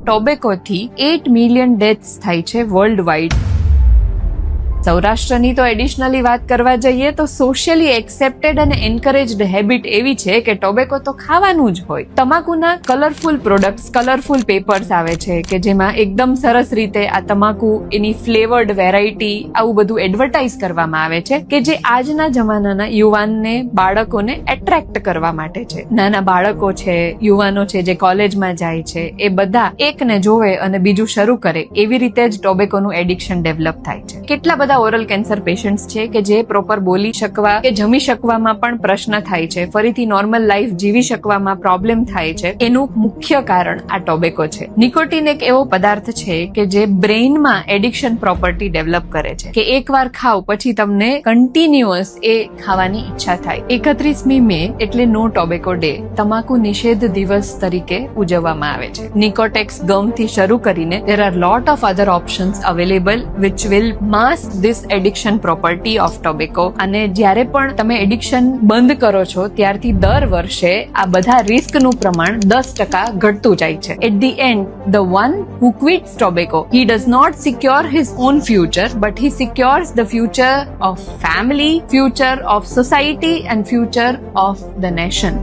ટોબેકોથી 8 million deaths થાય છે world wide. સૌરાષ્ટ્રની તો એડિશનલી વાત કરવા જઈએ તો સોશિયલી એક્સેપ્ટેડ અને એન્કરેજ્ડ હેબિટ એવી છે કે ટોબેકો તો ખાવાનું જ હોય. તમાકુના કલરફુલ પ્રોડક્ટ્સ, કલરફુલ પેપર્સ આવે છે કે જેમાં એકદમ સરસ રીતે આ તમાકુ, એની ફ્લેવર્ડ વેરાયટી, આવું બધું એડવર્ટાઇઝ કરવામાં આવે છે કે જે આજના જમાનાના યુવાનને, બાળકોને એટ્રેક્ટ કરવા માટે છે. નાના બાળકો છે, યુવાનો છે જે કોલેજમાં જાય છે, એ બધા એકને જોવે અને બીજું શરૂ કરે, એવી રીતે જ ટોબેકોનું એડિક્શન ડેવલપ થાય છે. કેટલા બધા ઓરલ કેન્સર પેશન્ટ્સ છે કે જે પ્રોપર બોલી શકવા કે જમી શકવામાં પણ પ્રશ્ન થાય છે, ફરીથી નોર્મલ લાઈફ જીવી શકવામાં પ્રોબ્લેમ થાય છે. એનું મુખ્ય કારણ આ ટોબેકો છે. નિકોટિન એક એવો પદાર્થ છે કે જે બ્રેઇનમાં એડિક્શન પ્રોપર્ટી ડેવલપ કરે છે કે એકવાર ખાવ પછી તમને કન્ટિન્યુઅસ એ ખાવાની ઈચ્છા થાય. 31મી મે એટલે નો ટોબેકો ડે, તમાકુ નિષેધ દિવસ તરીકે ઉજવવામાં આવે છે. નિકોટેક્સ ગમ થી શરૂ કરીને there are lot of other options available which will mask this addiction property of tobacco. અને જ્યારે પણ તમે એડિક્શન બંધ કરો છો ત્યારથી દર વર્ષે આ બધા રિસ્કનું પ્રમાણ 10% ઘટતું જાય છે. At the end, the one who quits tobacco, he does not secure his own future, but he secures the future of family, future of society and future of the nation.